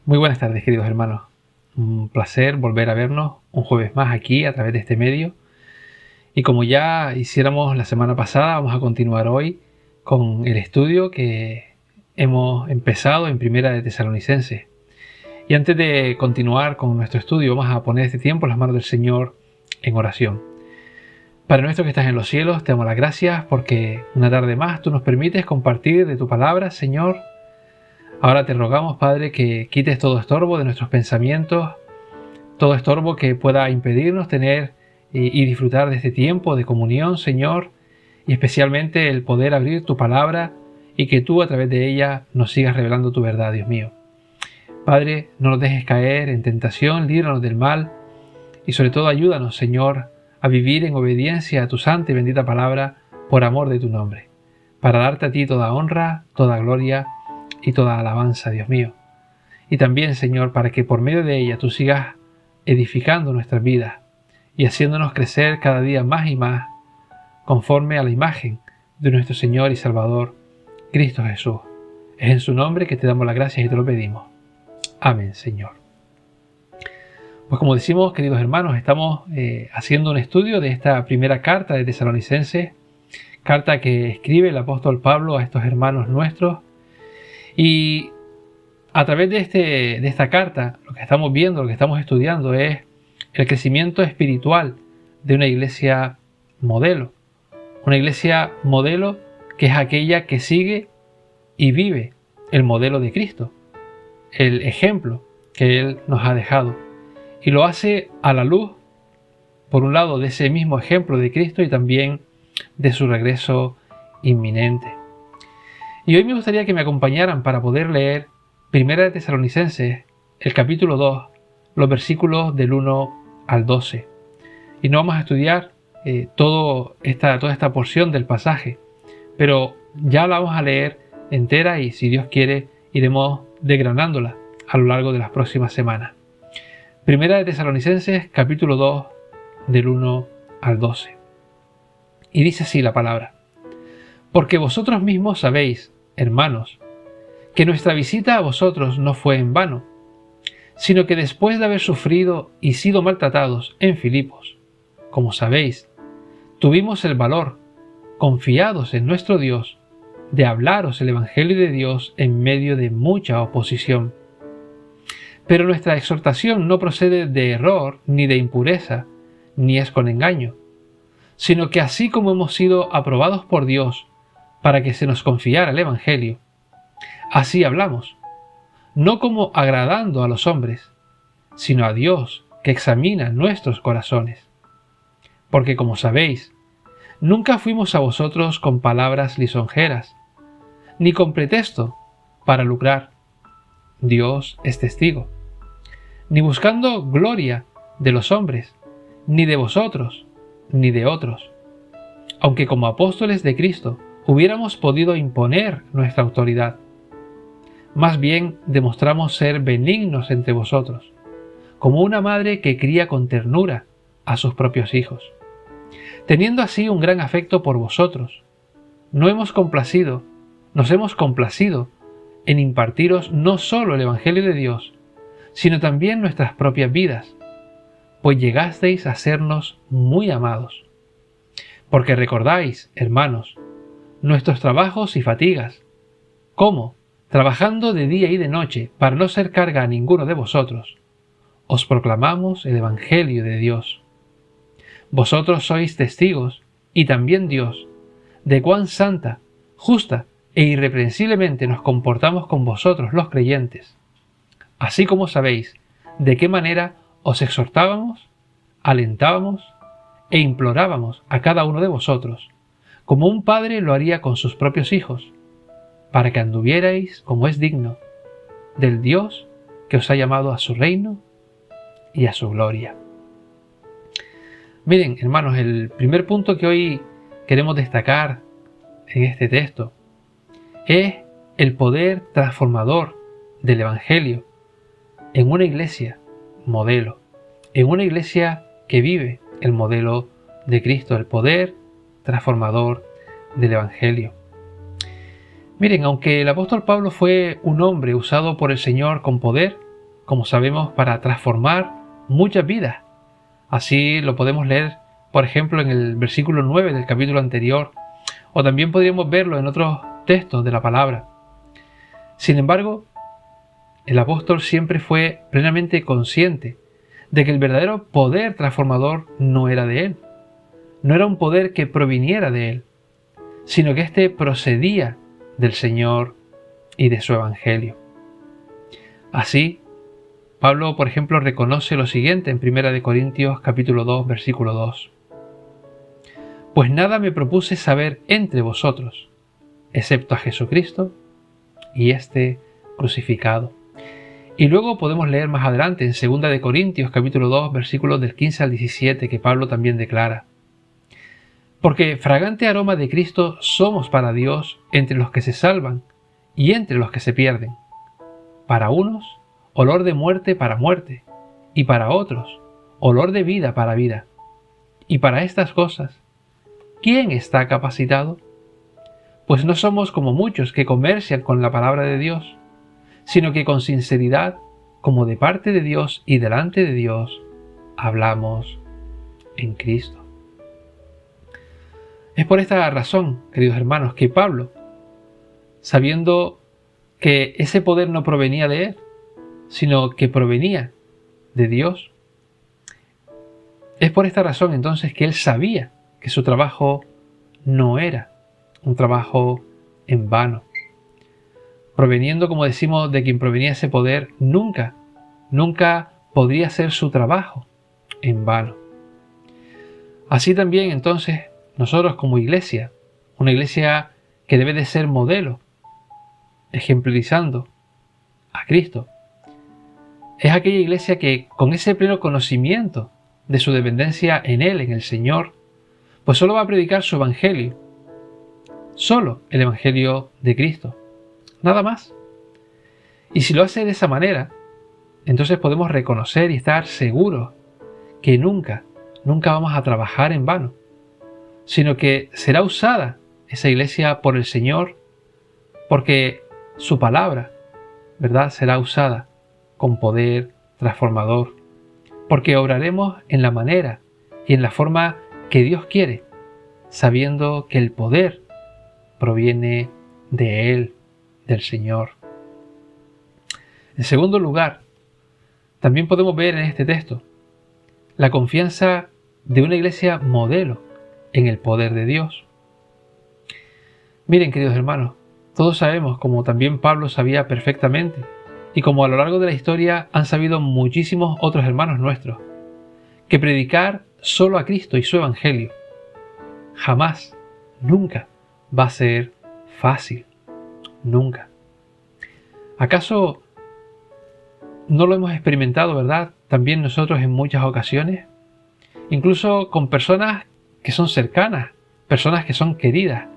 Muy buenas tardes, queridos hermanos. Un placer volver a vernos un jueves más aquí a través de este medio. Y como ya hiciéramos la semana pasada, vamos a continuar hoy con el estudio que hemos empezado en Primera de Tesalonicenses. Y antes de continuar con nuestro estudio, vamos a poner este tiempo en las manos del Señor en oración. Padre nuestro que estás en los cielos, te damos las gracias porque una tarde más tú nos permites compartir de tu palabra, Señor. Ahora te rogamos, Padre, que quites todo estorbo de nuestros pensamientos, todo estorbo que pueda impedirnos tener y disfrutar de este tiempo de comunión, Señor, y especialmente el poder abrir tu palabra y que tú a través de ella nos sigas revelando tu verdad, Dios mío. Padre, no nos dejes caer en tentación, líbranos del mal y sobre todo ayúdanos, Señor, a vivir en obediencia a tu santa y bendita palabra por amor de tu nombre, para darte a ti toda honra, toda gloria y toda alabanza, Dios mío. Y también, Señor, para que por medio de ella tú sigas edificando nuestras vidas y haciéndonos crecer cada día más y más conforme a la imagen de nuestro Señor y Salvador, Cristo Jesús. Es en su nombre que te damos las gracias y te lo pedimos. Amén, Señor. Pues como decimos, queridos hermanos, estamos haciendo un estudio de esta primera carta de Tesalonicenses, carta que escribe el apóstol Pablo a estos hermanos nuestros. Y a través de esta carta, lo que estamos viendo, lo que estamos estudiando es el crecimiento espiritual de una iglesia modelo. Una iglesia modelo que es aquella que sigue y vive el modelo de Cristo, el ejemplo que Él nos ha dejado. Y lo hace a la luz, por un lado, de ese mismo ejemplo de Cristo y también de su regreso inminente. Y hoy me gustaría que me acompañaran para poder leer Primera de Tesalonicenses, el capítulo 2, los versículos del 1 al 12. Y no vamos a estudiar toda esta porción del pasaje, pero ya la vamos a leer entera y si Dios quiere iremos desgranándola a lo largo de las próximas semanas. Primera de Tesalonicenses, capítulo 2, del 1 al 12. Y dice así la palabra: Porque vosotros mismos sabéis, hermanos, que nuestra visita a vosotros no fue en vano, sino que después de haber sufrido y sido maltratados en Filipos, como sabéis, tuvimos el valor, confiados en nuestro Dios, de hablaros el Evangelio de Dios en medio de mucha oposición. Pero nuestra exhortación no procede de error ni de impureza, ni es con engaño, sino que así como hemos sido aprobados por Dios para que se nos confiara el Evangelio, así hablamos, no como agradando a los hombres, sino a Dios que examina nuestros corazones. Porque como sabéis, nunca fuimos a vosotros con palabras lisonjeras, ni con pretexto para lucrar, Dios es testigo, ni buscando gloria de los hombres, ni de vosotros, ni de otros, aunque como apóstoles de Cristo hubiéramos podido imponer nuestra autoridad. Más bien demostramos ser benignos entre vosotros, como una madre que cría con ternura a sus propios hijos, teniendo así un gran afecto por vosotros. Nos hemos complacido en impartiros no solo el Evangelio de Dios, sino también nuestras propias vidas, pues llegasteis a sernos muy amados. Porque recordáis, hermanos, nuestros trabajos y fatigas, cómo, trabajando de día y de noche para no ser carga a ninguno de vosotros, os proclamamos el Evangelio de Dios. Vosotros sois testigos, y también Dios, de cuán santa, justa e irreprensiblemente nos comportamos con vosotros los creyentes, así como sabéis de qué manera os exhortábamos, alentábamos e implorábamos a cada uno de vosotros, como un padre lo haría con sus propios hijos, para que anduvierais como es digno del Dios que os ha llamado a su reino y a su gloria. Miren, hermanos, el primer punto que hoy queremos destacar en este texto es el poder transformador del Evangelio en una iglesia modelo, en una iglesia que vive el modelo de Cristo, el poder transformador del Evangelio. Miren, aunque el apóstol Pablo fue un hombre usado por el Señor con poder, como sabemos, para transformar muchas vidas. Así lo podemos leer, por ejemplo, en el versículo 9 del capítulo anterior, o también podríamos verlo en otros textos de la palabra. Sin embargo, el apóstol siempre fue plenamente consciente de que el verdadero poder transformador no era de él. No era un poder que proviniera de él, sino que éste procedía del Señor y de su Evangelio. Así, Pablo, por ejemplo, reconoce lo siguiente en 1 Corintios capítulo 2, versículo 2. Pues nada me propuse saber entre vosotros, excepto a Jesucristo y este crucificado. Y luego podemos leer más adelante en 2 Corintios capítulo 2, versículos del 15 al 17, que Pablo también declara: porque fragante aroma de Cristo somos para Dios entre los que se salvan y entre los que se pierden. Para unos, olor de muerte para muerte, y para otros, olor de vida para vida. Y para estas cosas, ¿quién está capacitado? Pues no somos como muchos que comercian con la palabra de Dios, sino que con sinceridad, como de parte de Dios y delante de Dios, hablamos en Cristo. Es por esta razón, queridos hermanos, que Pablo, sabiendo que ese poder no provenía de él, sino que provenía de Dios, es por esta razón entonces que él sabía que su trabajo no era un trabajo en vano. Proveniendo, como decimos, de quien provenía ese poder, nunca podría ser su trabajo en vano. Así también entonces nosotros como iglesia, una iglesia que debe de ser modelo, ejemplarizando a Cristo, es aquella iglesia que con ese pleno conocimiento de su dependencia en Él, en el Señor, pues solo va a predicar su evangelio, solo el evangelio de Cristo, nada más. Y si lo hace de esa manera, entonces podemos reconocer y estar seguros que nunca vamos a trabajar en vano, sino que será usada esa iglesia por el Señor, porque su palabra, ¿verdad?, será usada con poder transformador, porque obraremos en la manera y en la forma que Dios quiere, sabiendo que el poder proviene de Él, del Señor. En segundo lugar, también podemos ver en este texto la confianza de una iglesia modelo en el poder de Dios. Miren, queridos hermanos, todos sabemos, como también Pablo sabía perfectamente, y como a lo largo de la historia han sabido muchísimos otros hermanos nuestros, que predicar solo a Cristo y su Evangelio jamás, nunca va a ser fácil. Nunca. ¿Acaso no lo hemos experimentado, verdad? También nosotros en muchas ocasiones, incluso con personas que son cercanas, personas que son queridas,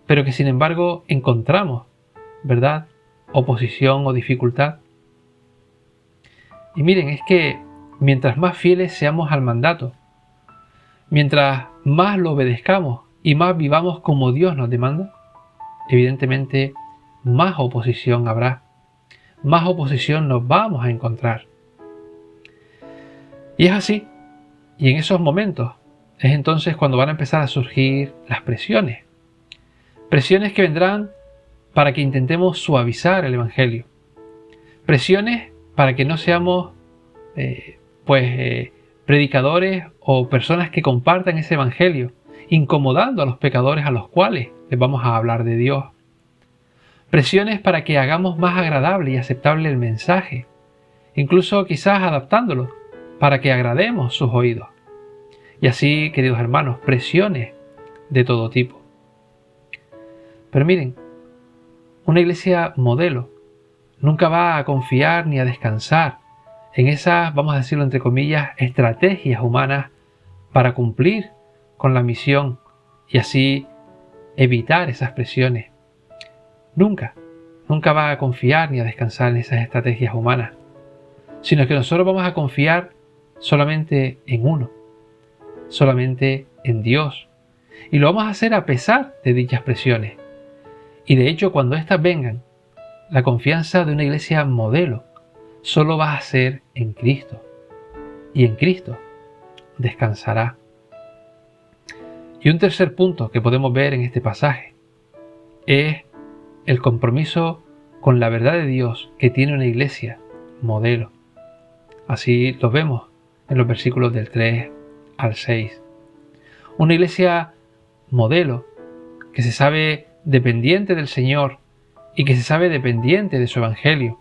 pero que sin embargo encontramos, ¿verdad?, oposición o dificultad. Y miren, es que mientras más fieles seamos al mandato, mientras más lo obedezcamos y más vivamos como Dios nos demanda, evidentemente más oposición habrá, más oposición nos vamos a encontrar. Y es así, y en esos momentos es entonces cuando van a empezar a surgir las presiones que vendrán para que intentemos suavizar el Evangelio, presiones para que no seamos predicadores o personas que compartan ese Evangelio, incomodando a los pecadores a los cuales les vamos a hablar de Dios. Presiones para que hagamos más agradable y aceptable el mensaje, incluso quizás adaptándolo para que agrademos sus oídos. Y así, queridos hermanos, presiones de todo tipo. Pero miren, una iglesia modelo nunca va a confiar ni a descansar en esas, vamos a decirlo entre comillas, estrategias humanas para cumplir con la misión y así evitar esas presiones. Nunca va a confiar ni a descansar en esas estrategias humanas, sino que nosotros vamos a confiar solamente en uno, solamente en Dios. Y lo vamos a hacer a pesar de dichas presiones. Y de hecho, cuando éstas vengan, la confianza de una iglesia modelo solo va a ser en Cristo. Y en Cristo descansará. Y un tercer punto que podemos ver en este pasaje es el compromiso con la verdad de Dios que tiene una iglesia modelo. Así lo vemos en los versículos del 3 al 6. Una iglesia modelo que se sabe dependiente del Señor y que se sabe dependiente de su Evangelio,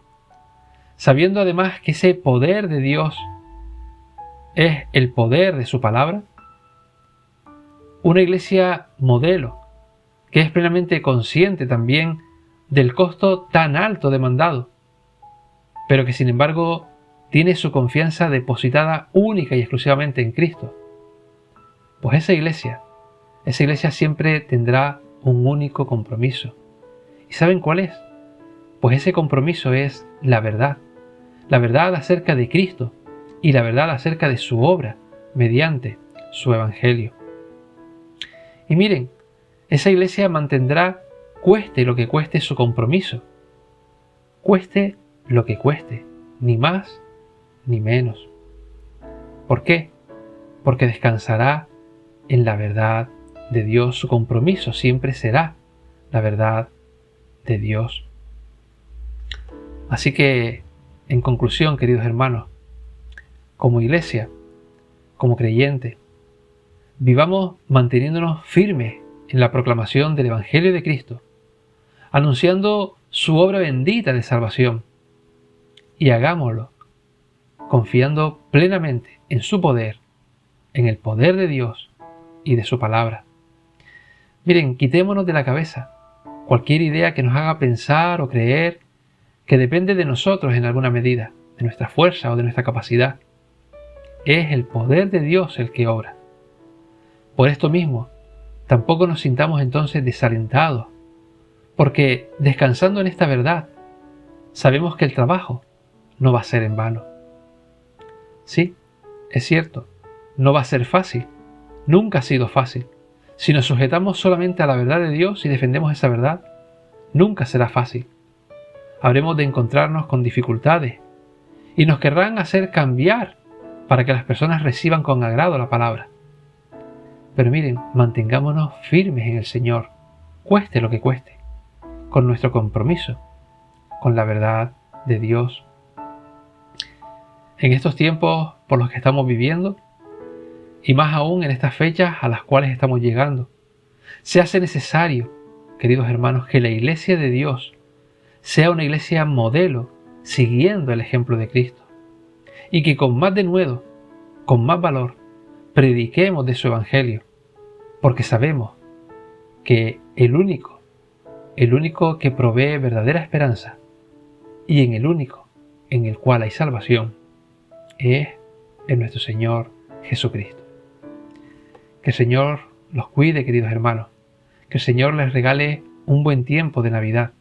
sabiendo además que ese poder de Dios es el poder de su palabra. Una iglesia modelo que es plenamente consciente también del costo tan alto demandado, pero que sin embargo tiene su confianza depositada única y exclusivamente en Cristo. Pues esa iglesia siempre tendrá un único compromiso. ¿Y saben cuál es? Pues ese compromiso es la verdad acerca de Cristo y la verdad acerca de su obra mediante su Evangelio. Y miren, esa iglesia mantendrá, cueste lo que cueste, su compromiso. Cueste lo que cueste, ni más ni menos. ¿Por qué? Porque descansará en la verdad de Dios. Su compromiso siempre será la verdad de Dios. Así que, en conclusión, queridos hermanos, como iglesia, como creyentes, vivamos manteniéndonos firmes en la proclamación del Evangelio de Cristo, anunciando su obra bendita de salvación, y hagámoslo confiando plenamente en su poder, en el poder de Dios y de su palabra. Miren, quitémonos de la cabeza cualquier idea que nos haga pensar o creer que depende de nosotros en alguna medida, de nuestra fuerza o de nuestra capacidad. Es el poder de Dios el que obra. Por esto mismo, tampoco nos sintamos entonces desalentados, porque descansando en esta verdad, sabemos que el trabajo no va a ser en vano. Sí, es cierto, no va a ser fácil, nunca ha sido fácil. Si nos sujetamos solamente a la verdad de Dios y defendemos esa verdad, nunca será fácil. Habremos de encontrarnos con dificultades y nos querrán hacer cambiar para que las personas reciban con agrado la palabra. Pero miren, mantengámonos firmes en el Señor, cueste lo que cueste, con nuestro compromiso con la verdad de Dios. En estos tiempos por los que estamos viviendo, y más aún en estas fechas a las cuales estamos llegando, se hace necesario, queridos hermanos, que la iglesia de Dios sea una iglesia modelo, siguiendo el ejemplo de Cristo, y que con más denuedo, con más valor, prediquemos de su Evangelio, porque sabemos que el único que provee verdadera esperanza, y en el único en el cual hay salvación, es en nuestro Señor Jesucristo. Que el Señor los cuide, queridos hermanos, que el Señor les regale un buen tiempo de Navidad,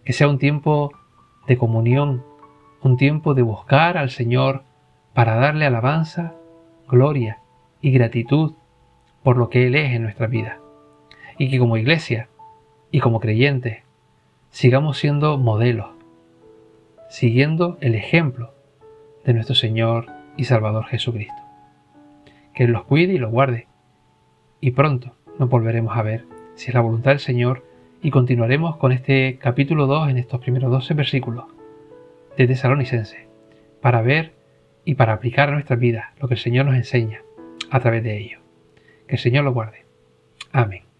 que sea un tiempo de comunión, un tiempo de buscar al Señor para darle alabanza, gloria y gratitud por lo que Él es en nuestra vida. Y que como iglesia y como creyentes sigamos siendo modelos, siguiendo el ejemplo de nuestro Señor y Salvador Jesucristo. Que Él los cuide y los guarde. Y pronto nos volveremos a ver, si es la voluntad del Señor, y continuaremos con este capítulo 2 en estos primeros 12 versículos de Tesalonicenses, para ver y para aplicar a nuestras vidas lo que el Señor nos enseña a través de ello. Que el Señor lo guarde. Amén.